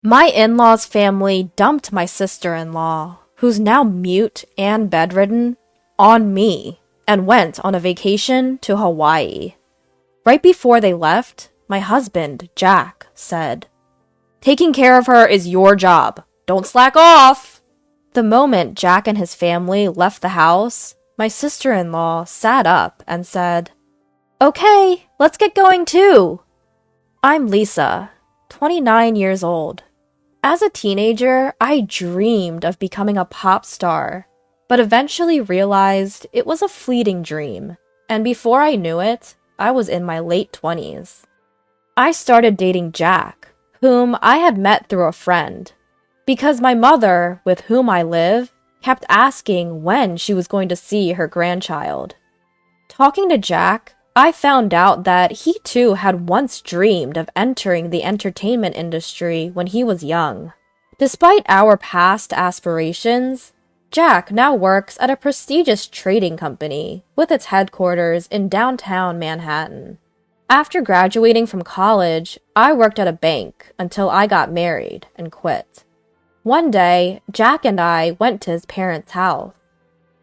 My in-laws' family dumped my sister-in-law, who's now mute and bedridden, on me and went on a vacation to Hawaii. Right before they left, my husband, Jack, said, "Taking care of her is your job. Don't slack off." The moment Jack and his family left the house, my sister-in-law sat up and said, "Okay, let's get going too." I'm Lisa, 29 years old. As a teenager, I dreamed of becoming a pop star, but eventually realized it was a fleeting dream, and before I knew it, I was in my late 20s. I started dating Jack, whom I had met through a friend, because my mother, with whom I live, kept asking when she was going to see her grandchild. Talking to Jack, I found out that he too had once dreamed of entering the entertainment industry when he was young. Despite our past aspirations, Jack now works at a prestigious trading company with its headquarters in downtown Manhattan. After graduating from college, I worked at a bank until I got married and quit. One day, Jack and I went to his parents' house.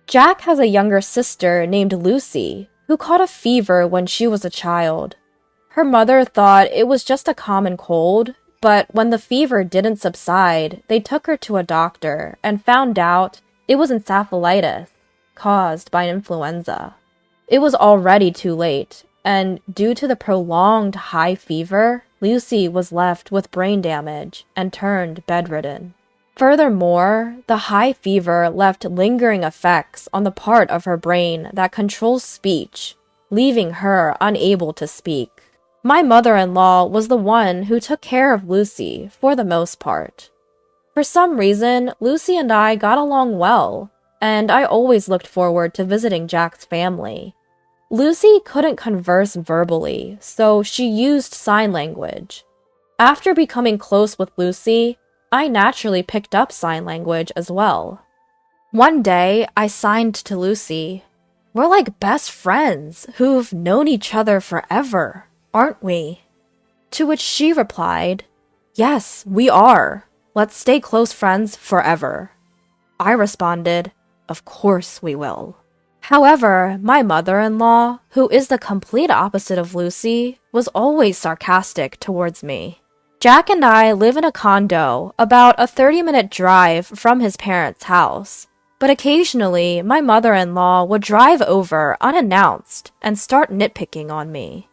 Jack has a younger sister named Lucy, who caught a fever when she was a child. Her mother thought it was just a common cold, but when the fever didn't subside, they took her to a doctor and found out it was encephalitis caused by influenza. It was already too late, and due to the prolonged high fever, Lucy was left with brain damage and turned bedridden. Furthermore, the high fever left lingering effects on the part of her brain that controls speech, leaving her unable to speak. My mother-in-law was the one who took care of Lucy for the most part. For some reason, Lucy and I got along well, and I always looked forward to visiting Jack's family. Lucy couldn't converse verbally, so she used sign language. After becoming close with Lucy, I naturally picked up sign language as well. One day, I signed to Lucy, "We're like best friends who've known each other forever, aren't we?" To which she replied, "Yes, we are. Let's stay close friends forever." I responded, "Of course we will." However, my mother-in-law, who is the complete opposite of Lucy, was always sarcastic towards me. Jack and I live in a condo about a 30-minute drive from his parents' house, but occasionally my mother-in-law would drive over unannounced and start nitpicking on me.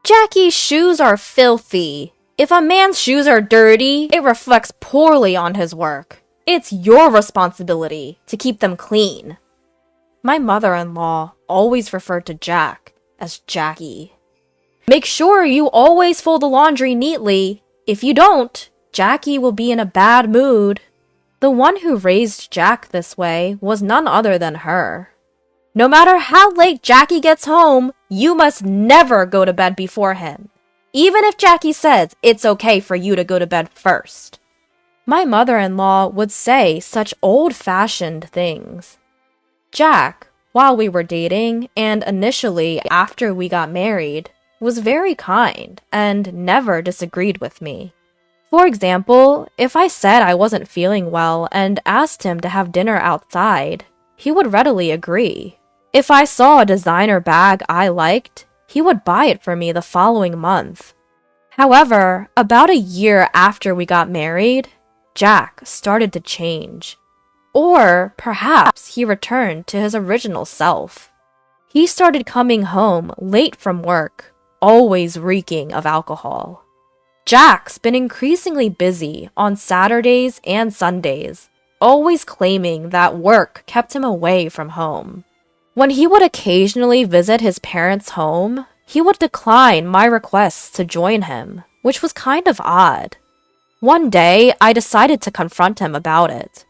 "Jackie's shoes are filthy. If a man's shoes are dirty, it reflects poorly on his work. It's your responsibility to keep them clean." My mother-in-law always referred to Jack as Jackie. "Make sure you always fold the laundry neatly. If you don't, Jackie will be in a bad mood." The one who raised Jack this way was none other than her. "No matter how late Jackie gets home, you must never go to bed before him, even if Jackie says it's okay for you to go to bed first." My mother-in-law would say such old-fashioned things. Jack, while we were dating and initially after we got married, was very kind and never disagreed with me. For example, if I said I wasn't feeling well and asked him to have dinner outside, he would readily agree. If I saw a designer bag I liked, he would buy it for me the following month. However, about a year after we got married, Jack started to change. Or perhaps he returned to his original self. He started coming home late from work, always reeking of alcohol. Jack's been increasingly busy on Saturdays and Sundays, always claiming that work kept him away from home. When he would occasionally visit his parents' home, he would decline my requests to join him, which was kind of odd. One day, I decided to confront him about it.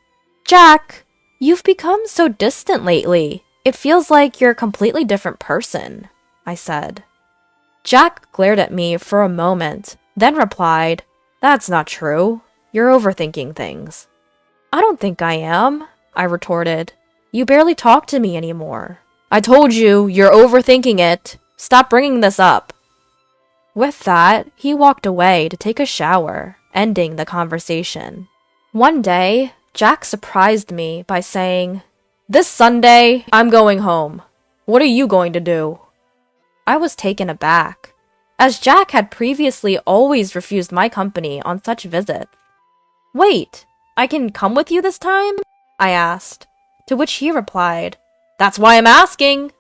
"Jack, you've become so distant lately. It feels like you're a completely different person," I said. Jack glared at me for a moment, then replied, "That's not true. You're overthinking things." "I don't think I am," I retorted. "You barely talk to me anymore." "I told you, you're overthinking it. Stop bringing this up." With that, he walked away to take a shower, ending the conversation. One day, Jack surprised me by saying, "This Sunday, I'm going home. What are you going to do?" I was taken aback, as Jack had previously always refused my company on such visits. "Wait, I can come with you this time?" I asked, to which he replied, "That's why I'm asking."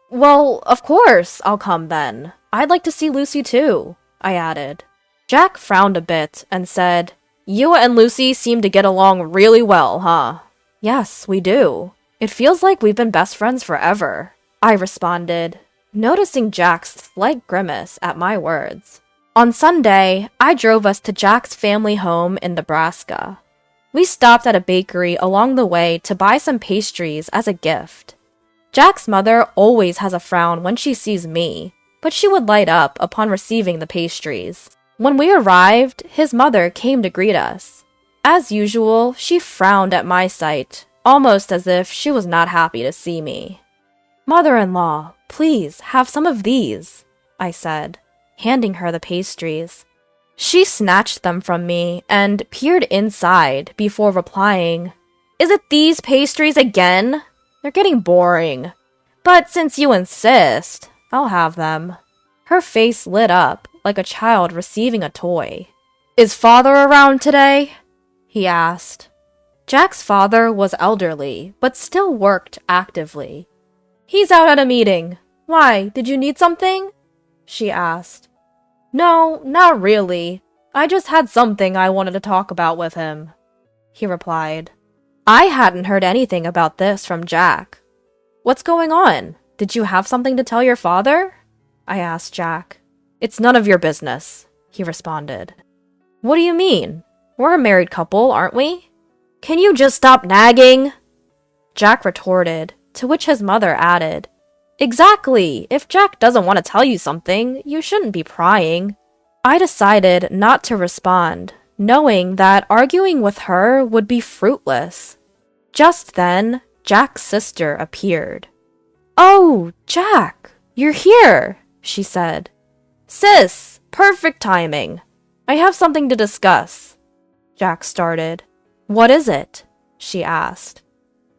"Well, of course, I'll come then. I'd like to see Lucy too," I added. Jack frowned a bit and said, "You and Lucy seem to get along really well, huh?" "Yes, we do. It feels like we've been best friends forever," I responded, noticing Jack's slight grimace at my words. On Sunday, I drove us to Jack's family home in Nebraska. We stopped at a bakery along the way to buy some pastries as a gift. Jack's mother always has a frown when she sees me, but she would light up upon receiving the pastries. When we arrived, his mother came to greet us. As usual, she frowned at my sight, almost as if she was not happy to see me. "Mother-in-law, please have some of these," I said, handing her the pastries. She snatched them from me and peered inside before replying, "Is it these pastries again? They're getting boring. But since you insist, I'll have them." Her face lit up like a child receiving a toy. "Is father around today?" he asked. Jack's father was elderly, but still worked actively. "He's out at a meeting. Why, did you need something?" she asked. "No, not really. I just had something I wanted to talk about with him," he replied. I hadn't heard anything about this from Jack. "What's going on? Did you have something to tell your father?" I asked Jack. "It's none of your business," he responded. "What do you mean? We're a married couple, aren't we? Can you just stop nagging?" Jack retorted, to which his mother added, "Exactly. If Jack doesn't want to tell you something, you shouldn't be prying." I decided not to respond, knowing that arguing with her would be fruitless. Just then, Jack's sister appeared. "Oh, Jack, you're here," she said. "Sis, perfect timing. I have something to discuss." Jack started. "What is it?" she asked.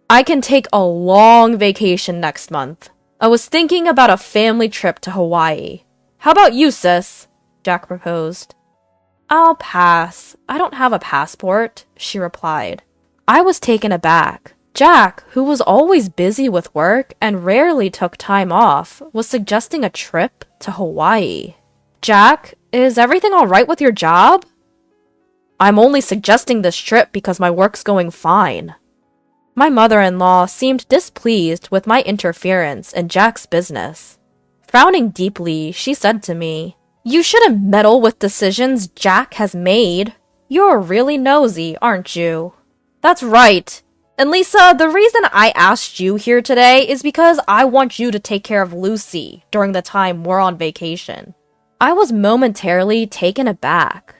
"I can take a long vacation next month. I was thinking about a family trip to Hawaii. How about you, sis?" Jack proposed. "I'll pass. I don't have a passport," she replied. I was taken aback. Jack, who was always busy with work and rarely took time off, was suggesting a trip to Hawaii. "Jack, is everything all right with your job?" "I'm only suggesting this trip because my work's going fine." My mother-in-law seemed displeased with my interference in Jack's business. Frowning deeply, she said to me, "You shouldn't meddle with decisions Jack has made. You're really nosy, aren't you?" "That's right. And Lisa, the reason I asked you here today is because I want you to take care of Lucy during the time we're on vacation." I was momentarily taken aback.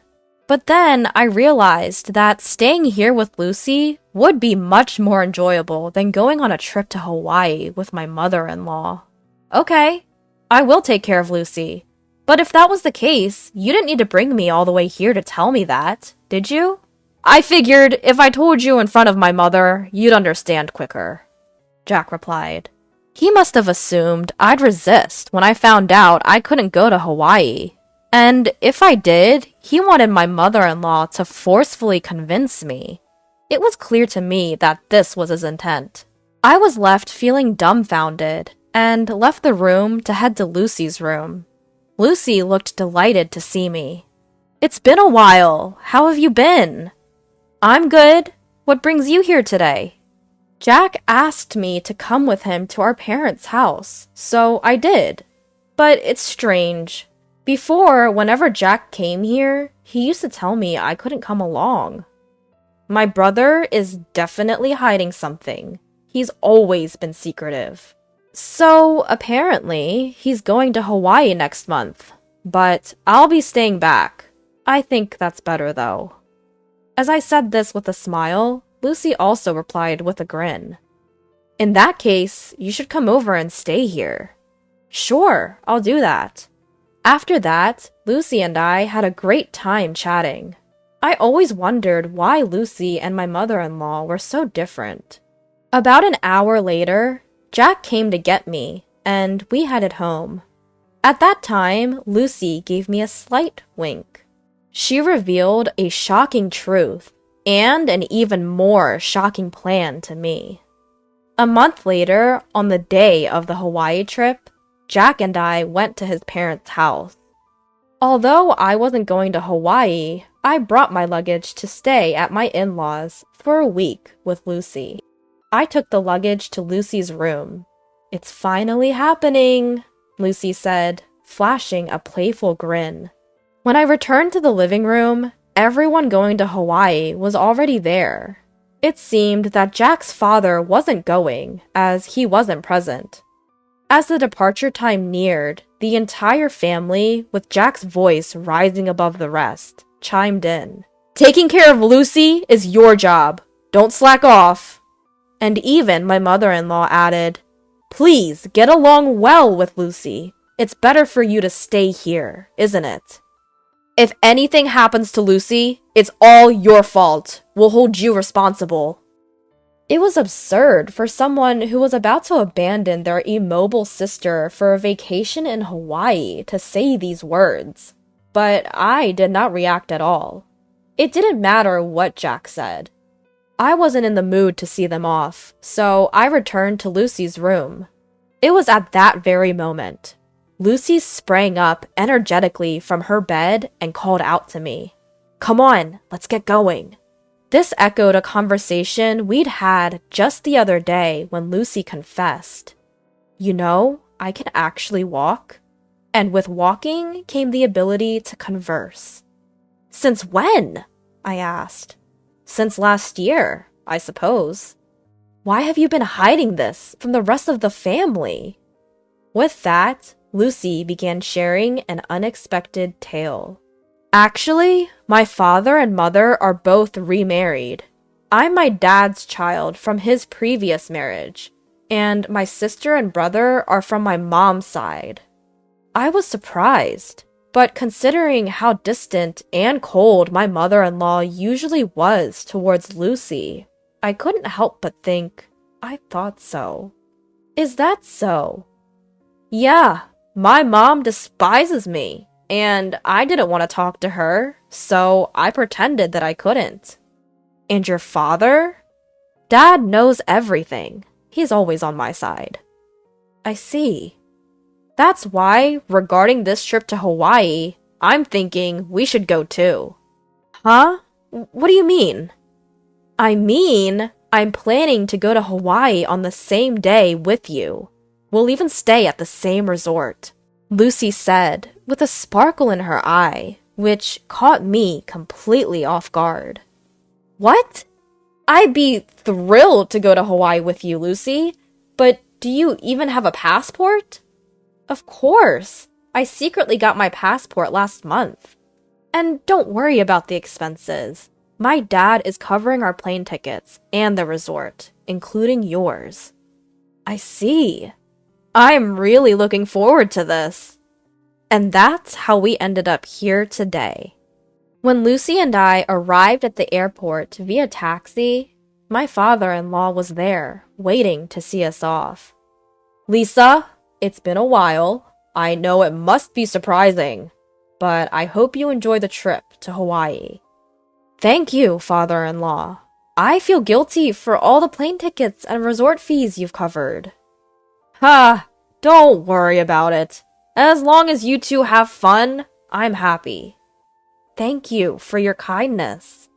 But then I realized that staying here with Lucy would be much more enjoyable than going on a trip to Hawaii with my mother-in-law. "Okay, I will take care of Lucy. But if that was the case, you didn't need to bring me all the way here to tell me that, did you?" "I figured if I told you in front of my mother, you'd understand quicker," Jack replied. He must have assumed I'd resist when I found out I couldn't go to Hawaii. And if I did, he wanted my mother-in-law to forcefully convince me. It was clear to me that this was his intent. I was left feeling dumbfounded and left the room to head to Lucy's room. Lucy looked delighted to see me. "It's been a while. How have you been?" "I'm good. What brings you here today?" Jack asked me to come with him to our parents' house, so I did. But it's strange. Before, whenever Jack came here, he used to tell me I couldn't come along. My brother is definitely hiding something. He's always been secretive. So, apparently, he's going to Hawaii next month. But I'll be staying back. I think that's better, though. As I said this with a smile, Lucy also replied with a grin. "In that case, you should come over and stay here." "Sure, I'll do that." After that, Lucy and I had a great time chatting. I always wondered why Lucy and my mother-in-law were so different. About an hour later, Jack came to get me, and we headed home. At that time, Lucy gave me a slight wink. She revealed a shocking truth and an even more shocking plan to me. A month later, on the day of the Hawaii trip, Jack and I went to his parents' house. Although I wasn't going to Hawaii, I brought my luggage to stay at my in-laws for a week with Lucy. I took the luggage to Lucy's room. "It's finally happening," Lucy said, flashing a playful grin. When I returned to the living room, everyone going to Hawaii was already there. It seemed that Jack's father wasn't going, as he wasn't present. As the departure time neared, the entire family, with Jack's voice rising above the rest, chimed in. "Taking care of Lucy is your job. Don't slack off." And even my mother-in-law added, "Please get along well with Lucy. It's better for you to stay here, isn't it? If anything happens to Lucy, it's all your fault. We'll hold you responsible." It was absurd for someone who was about to abandon their immobile sister for a vacation in Hawaii to say these words. But I did not react at all. It didn't matter what Jack said. I wasn't in the mood to see them off, so I returned to Lucy's room. It was at that very moment. Lucy sprang up energetically from her bed and called out to me. "Come on, let's get going." This echoed a conversation we'd had just the other day when Lucy confessed, "You know, I can actually walk." And with walking came the ability to converse. "Since when?" I asked. "Since last year, I suppose." "Why have you been hiding this from the rest of the family?" With that, Lucy began sharing an unexpected tale. "Actually, my father and mother are both remarried. I'm my dad's child from his previous marriage, and my sister and brother are from my mom's side." I was surprised, but considering how distant and cold my mother-in-law usually was towards Lucy, I couldn't help but think, I thought so. "Is that so?" "Yeah, my mom despises me. And I didn't want to talk to her, so I pretended that I couldn't." "And your father?" "Dad knows everything. He's always on my side." "I see. That's why, regarding this trip to Hawaii, I'm thinking we should go too." "Huh? What do you mean?" "I mean, I'm planning to go to Hawaii on the same day with you. We'll even stay at the same resort," Lucy said, with a sparkle in her eye, which caught me completely off guard. "What? I'd be thrilled to go to Hawaii with you, Lucy, but do you even have a passport?" "Of course. I secretly got my passport last month. And don't worry about the expenses. My dad is covering our plane tickets and the resort, including yours." "I see. I'm really looking forward to this." And that's how we ended up here today. When Lucy and I arrived at the airport via taxi, my father-in-law was there, waiting to see us off. "Lisa, it's been a while. I know it must be surprising, but I hope you enjoy the trip to Hawaii." "Thank you, father-in-law. I feel guilty for all the plane tickets and resort fees you've covered." "Ha, don't worry about it. As long as you two have fun, I'm happy." "Thank you for your kindness."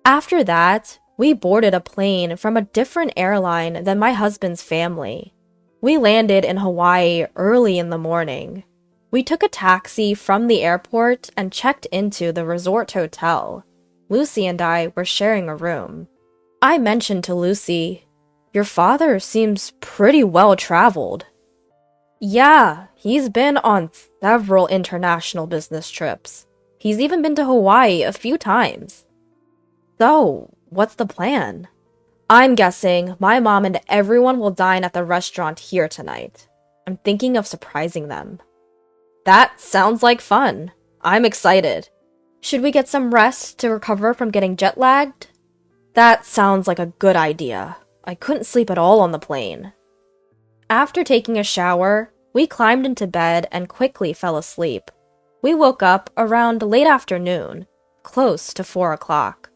After that, we boarded a plane from a different airline than my husband's family. We landed in Hawaii early in the morning. We took a taxi from the airport and checked into the resort hotel. Lucy and I were sharing a room. I mentioned to Lucy, "Your father seems pretty well traveled." "Yeah, he's been on several international business trips. He's even been to Hawaii a few times." "So, what's the plan?" "I'm guessing my mom and everyone will dine at the restaurant here tonight. I'm thinking of surprising them." "That sounds like fun. I'm excited. Should we get some rest to recover from getting jet-lagged? That sounds like a good idea. I couldn't sleep at all on the plane. After taking a shower, we climbed into bed and quickly fell asleep. We woke up around late afternoon, close to 4 o'clock.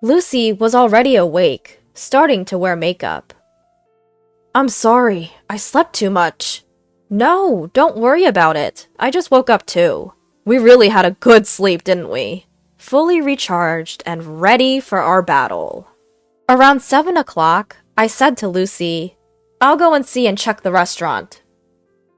Lucy was already awake, starting to wear makeup. I'm sorry, I slept too much. No, don't worry about it. I just woke up too. We really had a good sleep, didn't we? Fully recharged and ready for our battle. Around 7 o'clock, I said to Lucy, I'll go and see and check the restaurant.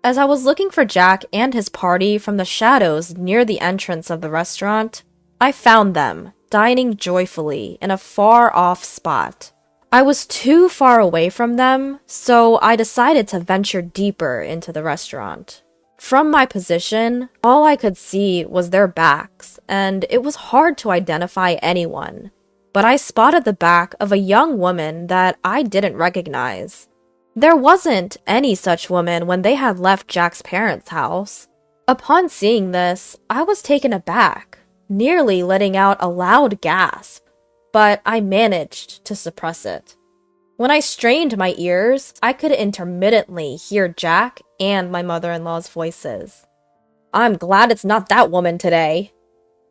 As I was looking for Jack and his party from the shadows near the entrance of the restaurant, I found them, dining joyfully in a far-off spot. I was too far away from them, so I decided to venture deeper into the restaurant. From my position, all I could see was their backs, and it was hard to identify anyone. But I spotted the back of a young woman that I didn't recognize. There wasn't any such woman when they had left Jack's parents' house. Upon seeing this, I was taken aback, nearly letting out a loud gasp, but I managed to suppress it. When I strained my ears, I could intermittently hear Jack and my mother-in-law's voices. I'm glad it's not that woman today.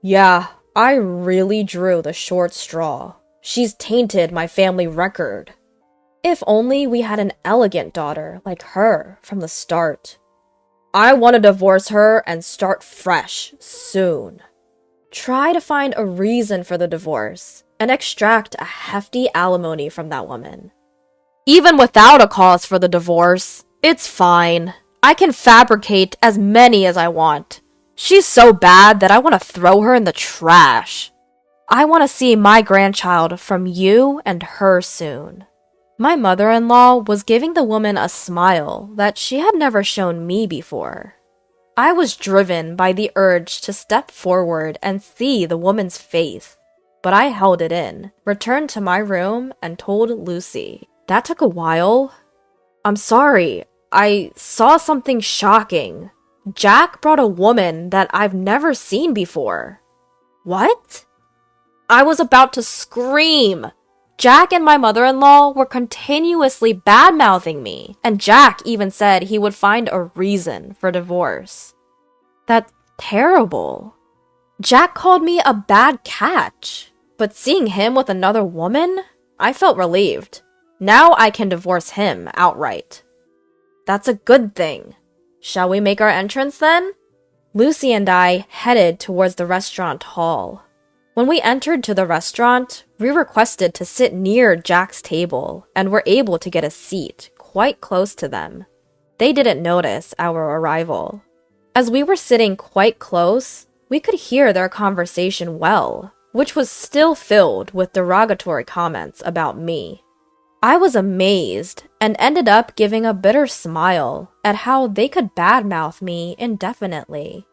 Yeah, I really drew the short straw. She's tainted my family record. If only we had an elegant daughter like her from the start. I want to divorce her and start fresh soon. Try to find a reason for the divorce and extract a hefty alimony from that woman. Even without a cause for the divorce, it's fine. I can fabricate as many as I want. She's so bad that I want to throw her in the trash. I want to see my grandchild from you and her soon. My mother-in-law was giving the woman a smile that she had never shown me before. I was driven by the urge to step forward and see the woman's face, but I held it in, returned to my room, and told Lucy. That took a while. I'm sorry, I saw something shocking. Jack brought a woman that I've never seen before. What? I was about to scream. Jack and my mother-in-law were continuously bad-mouthing me, and Jack even said he would find a reason for divorce. That's terrible. Jack called me a bad catch, but seeing him with another woman, I felt relieved. Now I can divorce him outright. That's a good thing. Shall we make our entrance then? Lucy and I headed towards the restaurant hall. When we entered to the restaurant, we requested to sit near Jack's table and were able to get a seat quite close to them. They didn't notice our arrival. As we were sitting quite close, we could hear their conversation well, which was still filled with derogatory comments about me. I was amazed and ended up giving a bitter smile at how they could badmouth me indefinitely.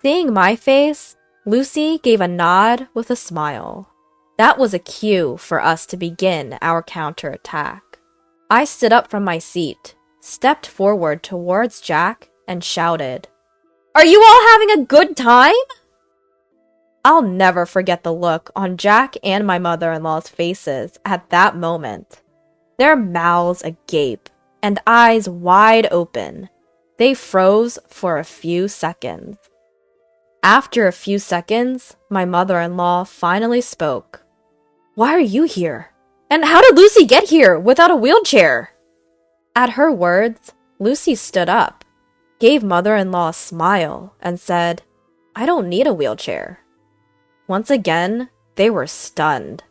Seeing my face, Lucy gave a nod with a smile. That was a cue for us to begin our counterattack. I stood up from my seat, stepped forward towards Jack, and shouted, Are you all having a good time? I'll never forget the look on Jack and my mother-in-law's faces at that moment. Their mouths agape and eyes wide open. They froze for a few seconds. After a few seconds, my mother-in-law finally spoke. Why are you here? And how did Lucy get here without a wheelchair? At her words, Lucy stood up, gave mother-in-law a smile, and said, I don't need a wheelchair. Once again, they were stunned.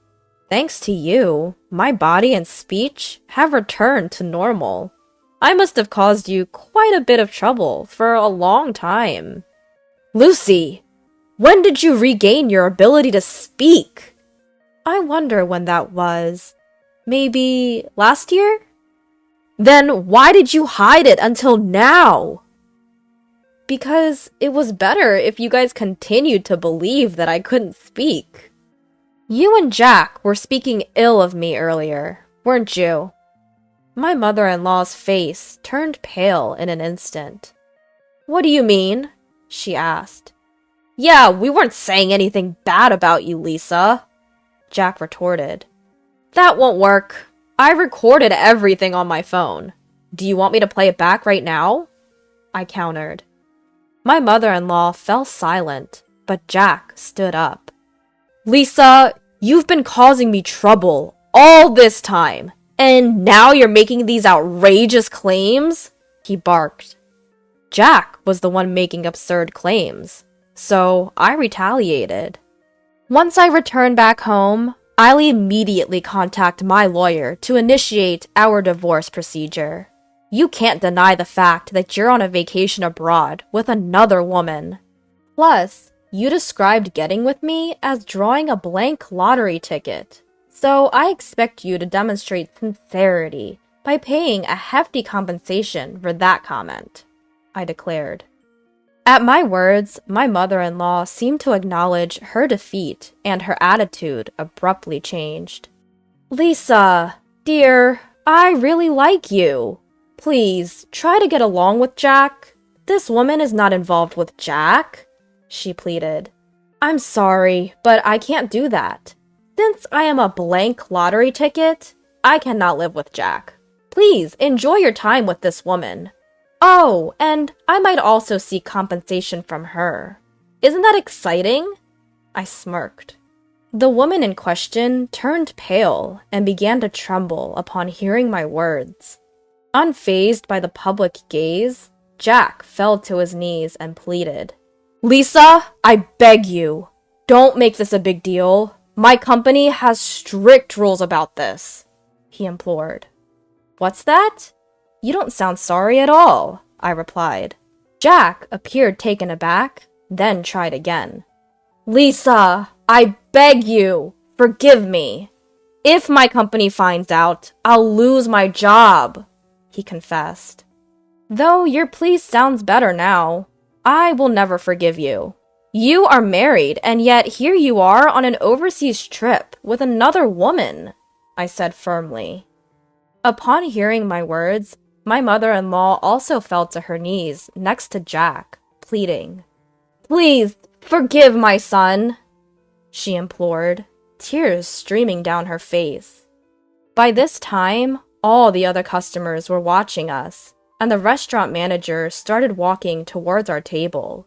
Thanks to you, my body and speech have returned to normal. I must have caused you quite a bit of trouble for a long time. Lucy, when did you regain your ability to speak? I wonder when that was. Maybe last year? Then why did you hide it until now? Because it was better if you guys continued to believe that I couldn't speak. You and Jack were speaking ill of me earlier, weren't you? My mother-in-law's face turned pale in an instant. What do you mean? She asked. Yeah, we weren't saying anything bad about you, Lisa, Jack retorted. That won't work. I recorded everything on my phone. Do you want me to play it back right now? I countered. My mother-in-law fell silent, but Jack stood up. Lisa, you've been causing me trouble all this time, and now you're making these outrageous claims? He barked. Jack was the one making absurd claims, so I retaliated. Once I returned back home, I'll immediately contact my lawyer to initiate our divorce procedure. You can't deny the fact that you're on a vacation abroad with another woman. Plus, you described getting with me as drawing a blank lottery ticket, so I expect you to demonstrate sincerity by paying a hefty compensation for that comment, I declared. At my words, my mother-in-law seemed to acknowledge her defeat, and her attitude abruptly changed. Lisa, dear, I really like you. Please, try to get along with Jack. This woman is not involved with Jack, she pleaded. I'm sorry, but I can't do that. Since I am a blank lottery ticket, I cannot live with Jack. Please, enjoy your time with this woman. Oh, and I might also seek compensation from her. Isn't that exciting? I smirked. The woman in question turned pale and began to tremble upon hearing my words. Unfazed by the public gaze, Jack fell to his knees and pleaded. Lisa, I beg you, don't make this a big deal. My company has strict rules about this, he implored. What's that? You don't sound sorry at all, I replied. Jack appeared taken aback, then tried again. Lisa, I beg you, forgive me. If my company finds out, I'll lose my job, he confessed. Though your plea sounds better now, I will never forgive you. You are married, and yet here you are on an overseas trip with another woman, I said firmly. Upon hearing my words, my mother-in-law also fell to her knees next to Jack, pleading. Please, forgive my son, she implored, tears streaming down her face. By this time, all the other customers were watching us, and the restaurant manager started walking towards our table.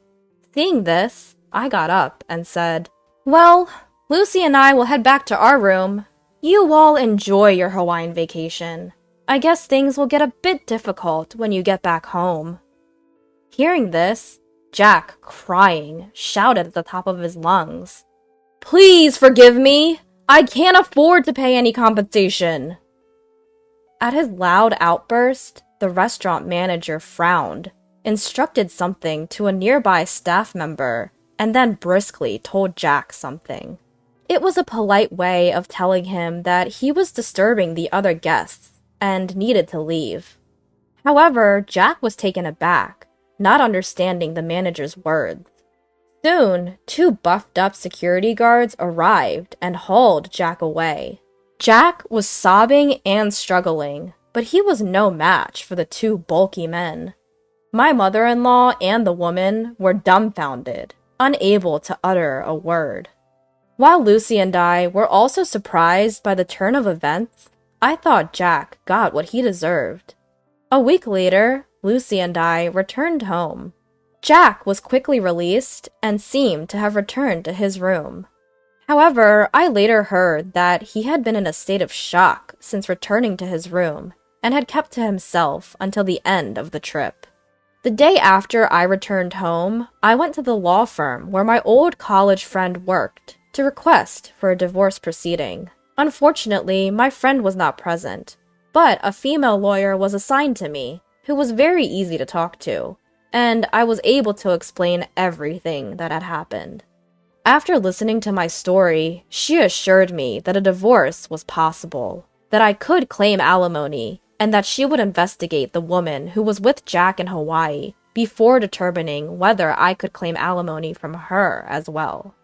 Seeing this, I got up and said, Well, Lucy and I will head back to our room. You all enjoy your Hawaiian vacation. I guess things will get a bit difficult when you get back home. Hearing this, Jack, crying, shouted at the top of his lungs. Please forgive me! I can't afford to pay any compensation! At his loud outburst, the restaurant manager frowned, instructed something to a nearby staff member, and then briskly told Jack something. It was a polite way of telling him that he was disturbing the other guests and needed to leave. However, Jack was taken aback, not understanding the manager's words. Soon, 2 buffed-up security guards arrived and hauled Jack away. Jack was sobbing and struggling, but he was no match for the 2 bulky men. My mother-in-law and the woman were dumbfounded, unable to utter a word. While Lucy and I were also surprised by the turn of events, I thought Jack got what he deserved. A week later, Lucy and I returned home. Jack was quickly released and seemed to have returned to his room. However, I later heard that he had been in a state of shock since returning to his room and had kept to himself until the end of the trip. The day after I returned home, I went to the law firm where my old college friend worked to request for a divorce proceeding. Unfortunately, my friend was not present, but a female lawyer was assigned to me, who was very easy to talk to, and I was able to explain everything that had happened. After listening to my story, she assured me that a divorce was possible, that I could claim alimony, and that she would investigate the woman who was with Jack in Hawaii before determining whether I could claim alimony from her as well.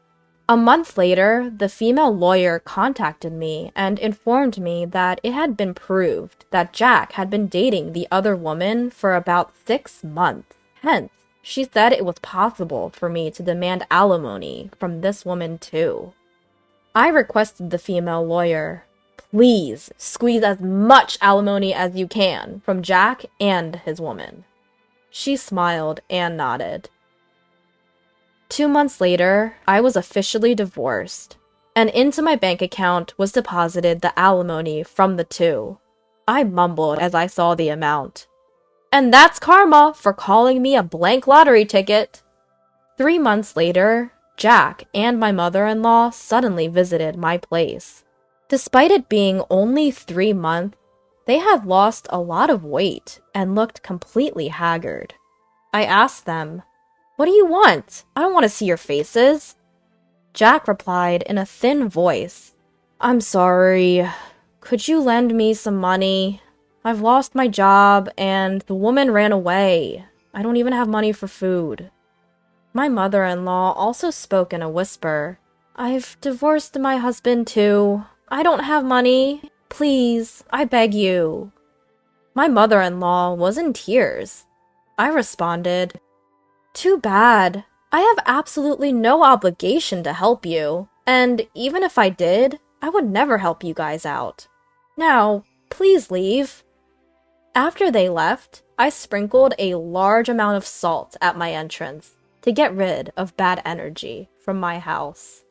A month later, the female lawyer contacted me and informed me that it had been proved that Jack had been dating the other woman for about 6 months. Hence, She said it was possible for me to demand alimony from this woman too. I requested the female lawyer, please squeeze as much alimony as you can from Jack and his woman. She smiled and nodded. 2 months later, I was officially divorced, and into my bank account was deposited the alimony from the two. I mumbled as I saw the amount. And that's karma for calling me a blank lottery ticket. 3 months later, Jack and my mother-in-law suddenly visited my place. Despite it being only 3 months, they had lost a lot of weight and looked completely haggard. I asked them, "What do you want? I don't want to see your faces." Jack replied in a thin voice, "I'm sorry. Could you lend me some money? I've lost my job and the woman ran away. I don't even have money for food." My mother-in-law also spoke in a whisper. "I've divorced my husband too. I don't have money. Please, I beg you." My mother-in-law was in tears. I responded, "Too bad. I have absolutely no obligation to help you, and even if I did, I would never help you guys out. Now, please leave." After they left, I sprinkled a large amount of salt at my entrance to get rid of bad energy from my house.